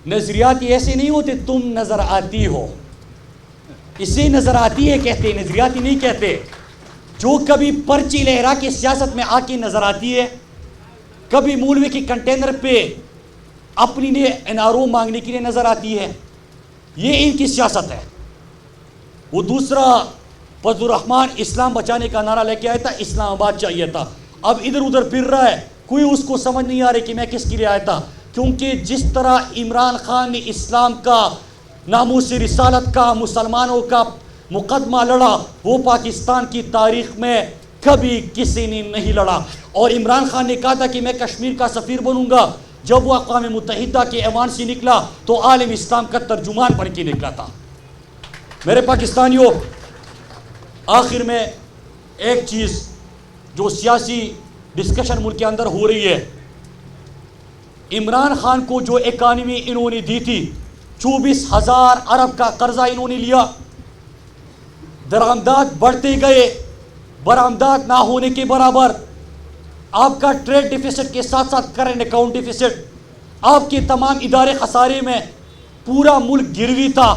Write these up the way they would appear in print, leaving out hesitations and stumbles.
نظریاتی ایسے نہیں ہوتے تم نظر آتی ہو، اسے نظر آتی ہے کہتے ہیں، نظریاتی نہیں کہتے. جو کبھی پرچی لہرا کے سیاست میں آ کے نظر آتی ہے، کبھی مولوی کے کنٹینر پہ اپنی نے NRO مانگنے کے لیے نظر آتی ہے، یہ ان کی سیاست ہے. وہ دوسرا فضل الرحمان اسلام بچانے کا نعرہ لے کے آیا تھا، اسلام آباد چاہیے تھا. اب ادھر ادھر پھر رہا ہے، کوئی اس کو سمجھ نہیں آ رہی کہ میں کس کے لیے آیا تھا. کیونکہ جس طرح عمران خان نے اسلام کا، ناموس رسالت کا، مسلمانوں کا مقدمہ لڑا، وہ پاکستان کی تاریخ میں کبھی کسی نے نہیں لڑا. اور عمران خان نے کہا تھا کہ میں کشمیر کا سفیر بنوں گا. جب وہ اقوام متحدہ کے ایوان سے نکلا تو عالم اسلام کا ترجمان بن کے نکلا تھا. میرے پاکستانیوں، آخر میں ایک چیز جو سیاسی ڈسکشن ملک کے اندر ہو رہی ہے، عمران خان کو جو اکانومی انہوں نے دی تھی، 24,000 ارب کا قرضہ انہوں نے لیا، درآمدات بڑھتے گئے، برآمدات نہ ہونے کے برابر. آپ کا ٹریڈ ڈیفیسٹ کے ساتھ ساتھ کرنٹ اکاؤنٹ ڈیفیسٹ، آپ کے تمام ادارے خسارے میں، پورا ملک گروی تھا.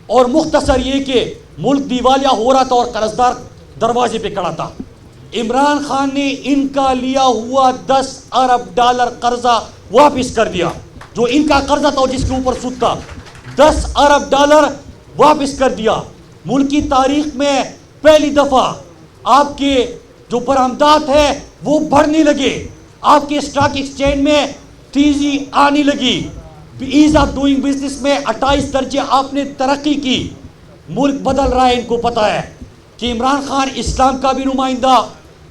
اور مختصر یہ کہ ملک دیوالیہ ہو رہا تھا اور قرضدار دروازے پہ کھڑا تھا. عمران خان نے ان کا لیا ہوا $10 ارب قرضہ واپس کر دیا، جو ان کا قرضہ تھا اور جس کے اوپر سود تھا. $10 ارب واپس کر دیا. ملک کی تاریخ میں پہلی دفعہ آپ کے جو برآمدات ہے وہ بڑھنے لگے، آپ کے اسٹاک ایکسچینج میں تیزی آنے لگی، ایز آف ڈوئنگ بزنس میں 28 درجے آپ نے ترقی کی. ملک بدل رہا ہے، ان کو پتہ ہے کہ عمران خان اسلام کا بھی نمائندہ،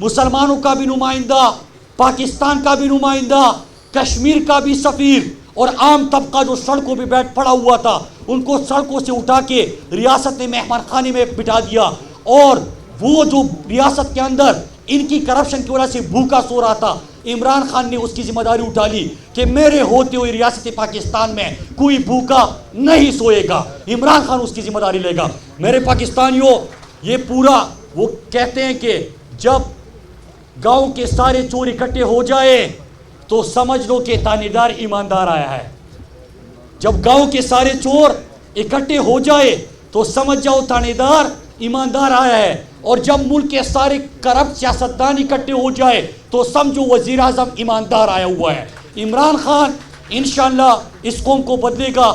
مسلمانوں کا بھی نمائندہ، پاکستان کا بھی نمائندہ، کشمیر کا بھی سفیر، اور عام طبقہ جو سڑکوں پہ بیٹھ پڑا ہوا تھا ان کو سڑکوں سے اٹھا کے ریاست نے مہمان خانے میں بٹھا دیا. اور وہ جو ریاست کے اندر ان کی کرپشن کی وجہ سے بھوکا سو رہا تھا، عمران خان نے اس کی ذمہ داری اٹھا لی کہ میرے ہوتے ہوئے ریاست پاکستان میں کوئی بھوکا نہیں سوئے گا، عمران خان اس کی ذمہ داری لے گا. میرے پاکستانیوں، یہ پورا وہ کہتے ہیں کہ جب گاؤں کے سارے چور اکٹھے ہو جائے تو سمجھ لو کہ تانے دار ایماندار آیا ہے. جب گاؤں کے سارے چور اکٹھے ہو جائے تو سمجھ جاؤ تانے دار ایماندار آیا ہے. اور جب ملک کے سارے کرپٹ سیاستدان اکٹھے ہو جائے تو سمجھو وزیر اعظم ایماندار آیا ہوا ہے. عمران خان انشاءاللہ اس قوم کو بدلے گا.